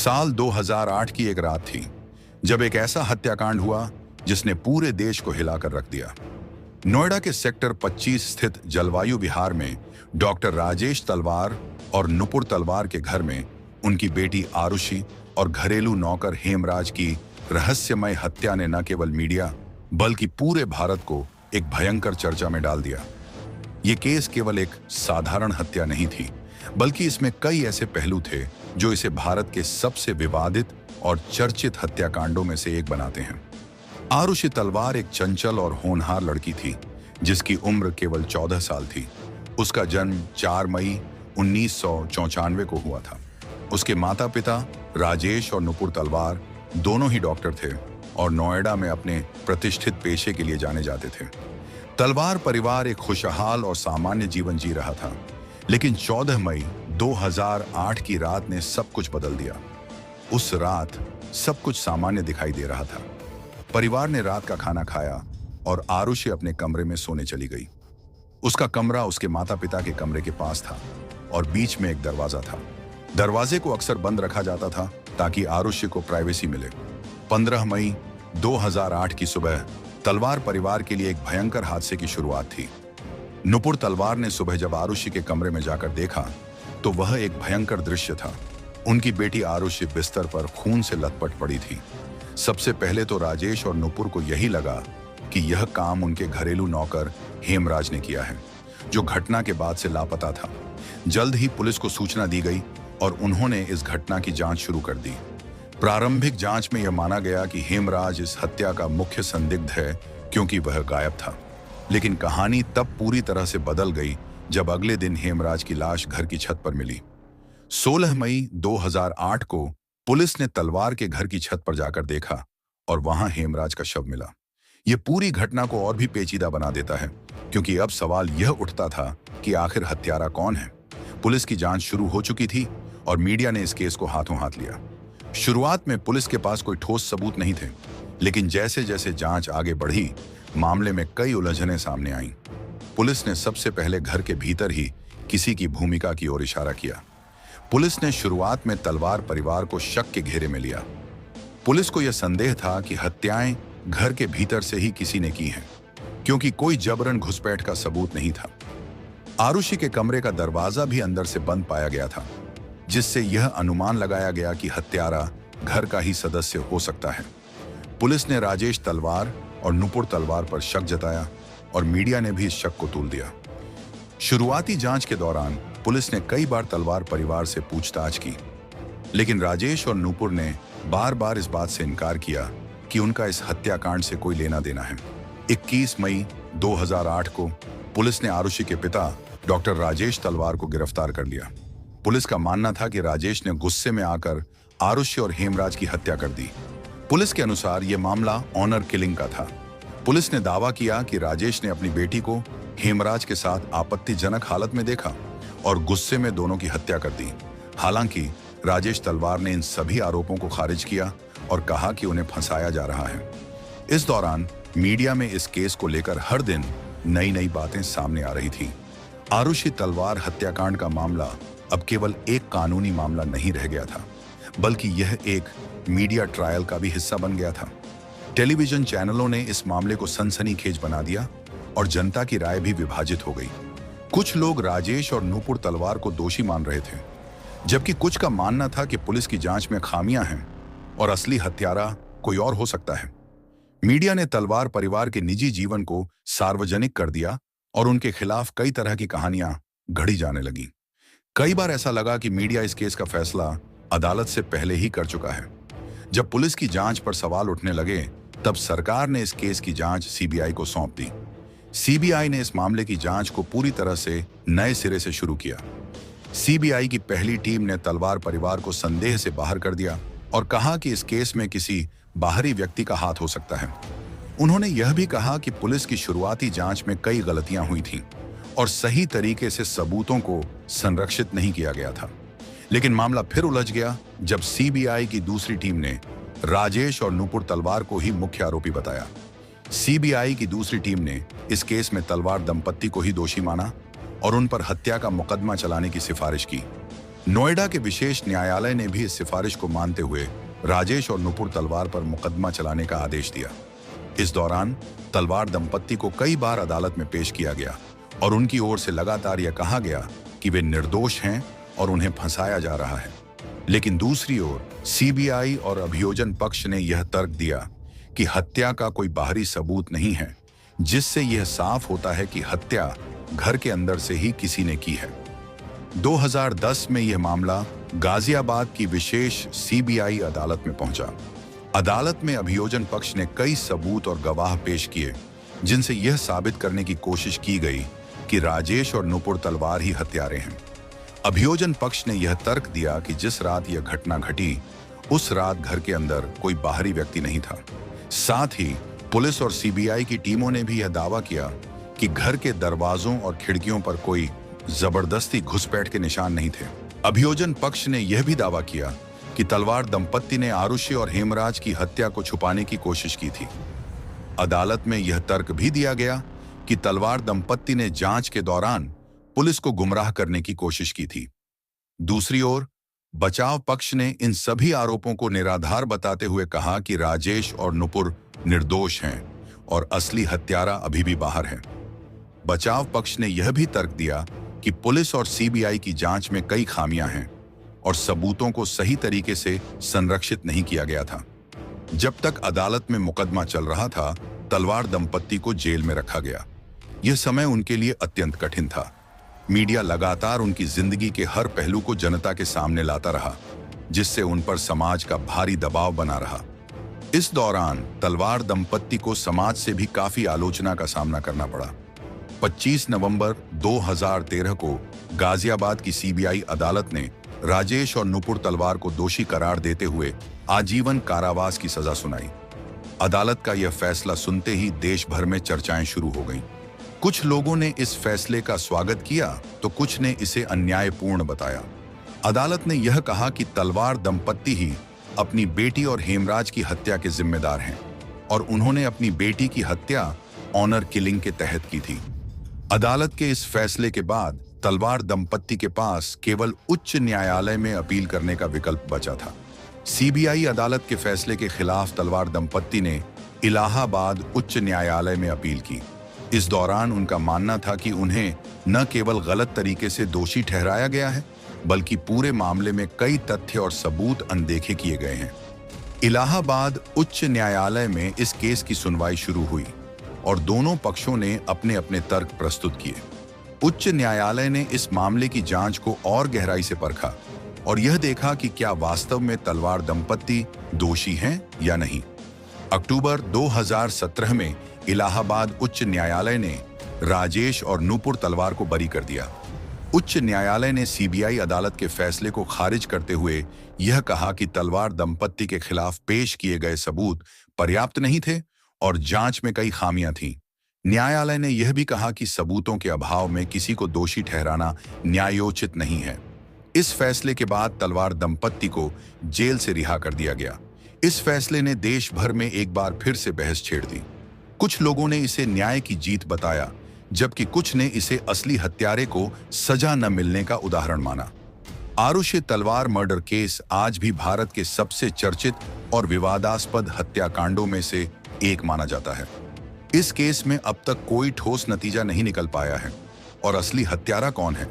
साल 2008 की एक रात थी जब एक ऐसा हत्याकांड हुआ जिसने पूरे देश को हिलाकर रख दिया। नोएडा के सेक्टर 25 स्थित जलवायु विहार में डॉक्टर राजेश तलवार और नुपुर तलवार के घर में उनकी बेटी आरुषि और घरेलू नौकर हेमराज की रहस्यमय हत्या ने न केवल मीडिया बल्कि पूरे भारत को एक भयंकर चर्चा में डाल दिया। ये केस केवल एक साधारण हत्या नहीं थी, बल्कि इसमें कई ऐसे पहलू थे जो इसे भारत के सबसे विवादित और चर्चित हत्याकांडों में से एक बनाते हैं। आरुषि तलवार एक चंचल और होनहार लड़की थी जिसकी उम्र केवल 14 साल थी। उसका जन्म 4 मई 1994 को हुआ था। उसके माता पिता राजेश और नुपुर तलवार दोनों ही डॉक्टर थे और नोएडा में अपने प्रतिष्ठित पेशे के लिए जाने जाते थे। तलवार परिवार एक खुशहाल और सामान्य जीवन जी रहा था, लेकिन 14 मई 2008 की रात ने सब कुछ बदल दिया। उस रात सब कुछ सामान्य दिखाई दे रहा था। परिवार ने रात का खाना खाया और आरुषि अपने कमरे में सोने चली गई। उसका कमरा उसके माता पिता के कमरे के पास था और बीच में एक दरवाजा था। दरवाजे को अक्सर बंद रखा जाता था ताकि आरुषि को प्राइवेसी मिले। 15 मई 2008 की सुबह तलवार परिवार के लिए एक भयंकर हादसे की शुरुआत थी। नुपुर तलवार ने सुबह जब आरुषि के कमरे में जाकर देखा तो वह एक भयंकर दृश्य था। उनकी बेटी आरुषि बिस्तर पर खून से लथपथ पड़ी थी। सबसे पहले तो राजेश और नुपुर को यही लगा कि यह काम उनके घरेलू नौकर हेमराज ने किया है, जो घटना के बाद से लापता था। जल्द ही पुलिस को सूचना दी गई और उन्होंने इस घटना की जांच शुरू कर दी। प्रारंभिक जांच में यह माना गया कि हेमराज इस हत्या का मुख्य संदिग्ध है क्योंकि वह गायब था। लेकिन कहानी तब पूरी तरह से बदल गई जब अगले दिन हेमराज की लाश घर की छत पर मिली। 16 मई 2008 को पुलिस ने तलवार के घर की छत पर जाकर देखा और वहां हेमराज का शव मिला। यह पूरी घटना को और भी पेचीदा बना देता है क्योंकि अब सवाल यह उठता था कि आखिर हत्यारा कौन है। पुलिस की जांच शुरू हो चुकी थी और मीडिया ने इस केस को हाथों हाथ लिया। शुरुआत में पुलिस के पास कोई ठोस सबूत नहीं थे, लेकिन जैसे जैसे जांच आगे बढ़ी मामले में कई उलझनें सामने आईं। पुलिस ने सबसे पहले घर के भीतर ही किसी की भूमिका की ओर इशारा किया। पुलिस ने शुरुआत में तलवार परिवार को शक के घेरे में लिया। पुलिस को यह संदेह था कि हत्याएं घर के भीतर से ही किसी ने की हैं, क्योंकि कोई जबरन घुसपैठ का सबूत नहीं था। आरुषि के कमरे का दरवाजा भी अंदर से बंद पाया गया था, जिससे यह अनुमान लगाया गया कि हत्यारा घर का ही सदस्य हो सकता है। पुलिस ने राजेश तलवार और नुपुर तलवार पर शक जताया और मीडिया ने भी इस शक को तूल दिया। शुरुआती जांच के दौरान पुलिस ने कई बार तलवार परिवार से पूछताछ की, लेकिन राजेश और नुपुर ने बार बार इस बात से इनकार किया कि उनका इस हत्याकांड से कोई लेना देना है। 21 मई 2008 को पुलिस ने आरुषि के पिता डॉक्टर राजेश तलवार को गिरफ्तार कर लिया। पुलिस का मानना था कि राजेश ने गुस्से में आकर आरुषि और हेमराज की हत्या कर दी। पुलिस के अनुसार यह मामला ऑनर किलिंग का था। पुलिस ने दावा किया कि राजेश ने अपनी बेटी को हेमराज के साथ आपत्तिजनक हालत में देखा और गुस्से में दोनों की हत्या कर दी। हालांकि राजेश तलवार ने इन सभी आरोपों को खारिज किया और कहा कि उन्हें फंसाया जा रहा है। इस दौरान मीडिया में इस केस को लेकर हर दिन नई नई बातें सामने आ रही थी। आरुषि तलवार हत्याकांड का मामला अब केवल एक कानूनी मामला नहीं रह गया था, बल्कि यह एक मीडिया ट्रायल का भी हिस्सा बन गया था। टेलीविजन चैनलों ने इस मामले को सनसनीखेज बना दिया और जनता की राय भी विभाजित हो गई। कुछ लोग राजेश और नुपुर तलवार को दोषी मान रहे थे, जबकि कुछ का मानना था कि पुलिस की जांच में खामियां हैं और असली हत्यारा कोई और हो सकता है। मीडिया ने तलवार परिवार के निजी जीवन को सार्वजनिक कर दिया और उनके खिलाफ कई तरह की कहानियां घड़ी जाने लगी। कई बार ऐसा लगा कि मीडिया इस केस का फैसला अदालत से पहले ही कर चुका है। जब पुलिस की जांच पर सवाल उठने लगे, तब सरकार ने इस केस की जांच सीबीआई को सौंप दी। सीबीआई ने इस मामले की जांच को पूरी तरह से नए सिरे से शुरू किया। सीबीआई की पहली टीम ने तलवार परिवार को संदेह से बाहर कर दिया और कहा कि इस केस में किसी बाहरी व्यक्ति का हाथ हो सकता है। उन्होंने यह भी कहा कि पुलिस की शुरुआती जांच में कई गलतियां हुई थीं और सही तरीके से सबूतों को संरक्षित नहीं किया गया था। लेकिन मामला फिर उलझ गया जब सीबीआई की दूसरी टीम ने राजेश और नुपुर तलवार को ही मुख्य आरोपी बताया। सीबीआई की दूसरी टीम ने इस केस में तलवार दंपत्ति को ही दोषी माना और उन पर हत्या का मुकदमा चलाने की सिफारिश की। नोएडा के विशेष न्यायालय ने भी इस सिफारिश को मानते हुए राजेश और नुपुर तलवार पर मुकदमा चलाने का आदेश दिया। इस दौरान तलवार दंपत्ति को कई बार अदालत में पेश किया गया और उनकी ओर से लगातार यह कहा गया कि वे निर्दोष हैं और उन्हें फंसाया जा रहा है। लेकिन दूसरी ओर सीबीआई और अभियोजन पक्ष ने यह तर्क दिया कि हत्या का कोई बाहरी सबूत नहीं है, जिससे यह साफ होता है कि हत्या घर के अंदर से ही किसी ने की है। 2010 में यह मामला गाजियाबाद की विशेष सीबीआई अदालत में पहुंचा। अदालत में अभियोजन पक्ष ने कई सबूत और गवाह पेश किए, जिनसे यह साबित करने की कोशिश की गई कि राजेश और नुपुर तलवार ही हत्यारे हैं। अभियोजन पक्ष ने यह तर्क दिया कि जिस रात यह घटना घटी, उस रात घर के अंदर कोई बाहरी व्यक्ति नहीं था। साथ ही पुलिस और सीबीआई की टीमों ने भी यह दावा किया कि घर के दरवाजों और खिड़कियों पर कोई जबरदस्ती घुसपैठ के निशान नहीं थे। अभियोजन पक्ष ने यह भी दावा किया कि तलवार दंपत्ति ने आरुषि और हेमराज की हत्या को छुपाने की कोशिश की थी। अदालत में यह तर्क भी दिया गया कि तलवार दंपत्ति ने जांच के दौरान पुलिस को गुमराह करने की कोशिश की थी। दूसरी ओर बचाव पक्ष ने इन सभी आरोपों को निराधार बताते हुए कहा कि राजेश और नुपुर निर्दोष हैं और असली हत्यारा अभी भी बाहर है। बचाव पक्ष ने यह भी तर्क दिया कि पुलिस और सीबीआई की जांच में कई खामियां हैं और सबूतों को सही तरीके से संरक्षित नहीं किया गया था। जब तक अदालत में मुकदमा चल रहा था, तलवार दंपत्ति को जेल में रखा गया। यह समय उनके लिए अत्यंत कठिन था। मीडिया लगातार उनकी जिंदगी के हर पहलू को जनता के सामने लाता रहा, जिससे उन पर समाज का भारी दबाव बना रहा। इस दौरान तलवार दंपत्ति को समाज से भी काफी आलोचना का सामना करना पड़ा। 25 नवंबर 2013 को गाजियाबाद की सीबीआई अदालत ने राजेश और नुपुर तलवार को दोषी करार देते हुए आजीवन कारावास की सजा सुनाई। अदालत का यह फैसला सुनते ही देश भर में चर्चाएं शुरू हो गईं। कुछ लोगों ने इस फैसले का स्वागत किया तो कुछ ने इसे अन्यायपूर्ण बताया। अदालत ने यह कहा कि तलवार दंपत्ति ही अपनी बेटी और हेमराज की हत्या के जिम्मेदार हैं और उन्होंने अपनी बेटी की हत्या ऑनर किलिंग के तहत की थी। अदालत के इस फैसले के बाद तलवार दंपत्ति के पास केवल उच्च न्यायालय में अपील करने का विकल्प बचा था। सीबीआई अदालत के फैसले के खिलाफ तलवार दंपत्ति ने इलाहाबाद उच्च न्यायालय में अपील की। इस दौरान उनका मानना था कि उन्हें न केवल गलत तरीके से दोषी ठहराया गया है, बल्कि पूरे मामले में कई तथ्य और सबूत अनदेखे किए गए हैं। इलाहाबाद उच्च न्यायालय में इस केस की सुनवाई शुरू हुई और दोनों पक्षों ने अपने अपने तर्क प्रस्तुत किए। उच्च न्यायालय ने इस मामले की जांच को और गहराई से परखा और यह देखा कि क्या वास्तव में तलवार दंपत्ति दोषी हैं या नहीं। अक्टूबर 2017 में इलाहाबाद उच्च न्यायालय ने राजेश और नुपुर तलवार को बरी कर दिया। उच्च न्यायालय ने सीबीआई अदालत के फैसले को खारिज करते हुए यह कहा कि तलवार दंपत्ति के खिलाफ पेश किए गए सबूत पर्याप्त नहीं थे और जांच में कई खामियां थीं। न्यायालय ने यह भी कहा कि सबूतों के अभाव में किसी को दोषी ठहराना न्यायोचित नहीं है। इस फैसले के बाद तलवार दंपत्ति को जेल से रिहा कर दिया गया। इस फैसले ने देश भर में एक बार फिर से बहस छेड़ दी। कुछ लोगों ने इसे न्याय की जीत बताया, जबकि कुछ ने इसे असली हत्यारे को सजा न मिलने का उदाहरण माना। आरुषि तलवार मर्डर केस आज भी भारत के सबसे चर्चित और विवादास्पद हत्याकांडों में से एक माना जाता है। इस केस में अब तक कोई ठोस नतीजा नहीं निकल पाया है और असली हत्यारा कौन है,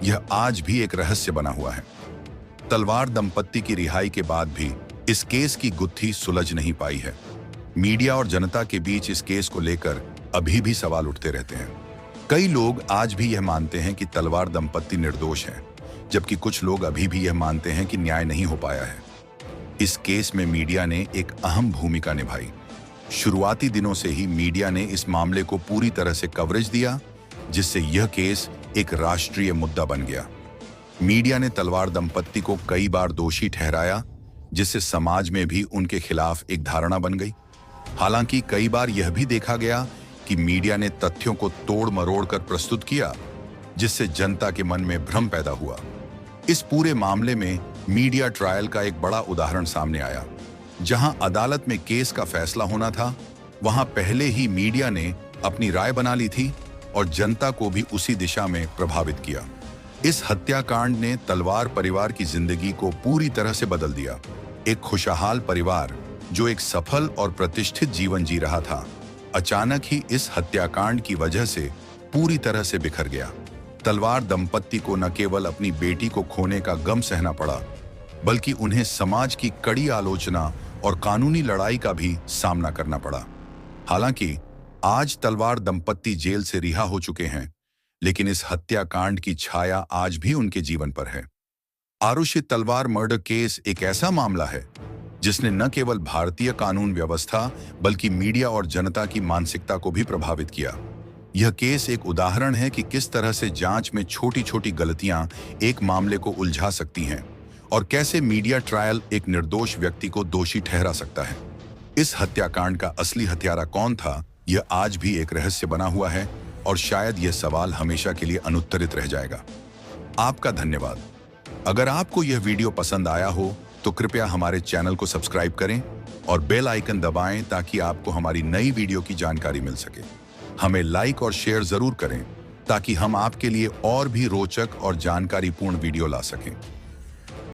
यह आज भी एक रहस्य बना हुआ है। तलवार दंपत्ति की रिहाई के बाद भी इस केस की गुत्थी सुलझ नहीं पाई है। मीडिया और जनता के बीच इस केस को लेकर अभी भी सवाल उठते रहते हैं। कई लोग आज भी यह मानते हैं कि तलवार दंपत्ति निर्दोष है, जबकि कुछ लोग अभी भी यह मानते हैं कि न्याय नहीं हो पाया है। इस केस में मीडिया ने एक अहम भूमिका निभाई। शुरुआती दिनों से ही मीडिया ने इस मामले को पूरी तरह से कवरेज दिया, जिससे यह केस एक राष्ट्रीय मुद्दा बन गया। मीडिया ने तलवार दंपत्ति को कई बार दोषी ठहराया, जिससे समाज में भी उनके खिलाफ एक धारणा बन गई। हालांकि कई बार यह भी देखा गया कि मीडिया ने तथ्यों को तोड़ मरोड़ कर प्रस्तुत किया, जिससे जनता के मन में भ्रम पैदा हुआ। इस पूरे मामले में मीडिया ट्रायल का एक बड़ा उदाहरण सामने आया। जहां अदालत में केस का फैसला होना था, वहां पहले ही मीडिया ने अपनी राय बना ली थी और जनता को भी उसी दिशा में प्रभावित किया। इस हत्याकांड ने तलवार परिवार की जिंदगी को पूरी तरह से बदल दिया। एक खुशहाल परिवार जो एक सफल और प्रतिष्ठित जीवन जी रहा था, अचानक ही इस हत्याकांड की वजह से पूरी तरह से बिखर गया। तलवार दंपत्ति को न केवल अपनी बेटी को खोने का गम सहना पड़ा, बल्कि उन्हें समाज की कड़ी आलोचना और कानूनी लड़ाई का भी सामना करना पड़ा। हालांकि आज तलवार दंपत्ति जेल से रिहा हो चुके हैं, लेकिन इस हत्याकांड की छाया आज भी उनके जीवन पर है। आरुषि तलवार मर्डर केस एक ऐसा मामला है जिसने न केवल भारतीय कानून व्यवस्था बल्कि मीडिया और जनता की मानसिकता को भी प्रभावित किया। यह केस एक उदाहरण है कि किस तरह से जांच में छोटी छोटी गलतियां एक मामले को उलझा सकती हैं और कैसे मीडिया ट्रायल एक निर्दोष व्यक्ति को दोषी ठहरा सकता है। इस हत्याकांड का असली हत्यारा कौन था, यह आज भी एक रहस्य बना हुआ है और शायद यह सवाल हमेशा के लिए अनुत्तरित रह जाएगा। आपका धन्यवाद। अगर आपको यह वीडियो पसंद आया हो तो कृपया हमारे चैनल को सब्सक्राइब करें और बेल आइकन दबाएं ताकि आपको हमारी नई वीडियो की जानकारी मिल सके। हमें लाइक और शेयर जरूर करें ताकि हम आपके लिए और भी रोचक और जानकारीपूर्ण वीडियो ला सकें।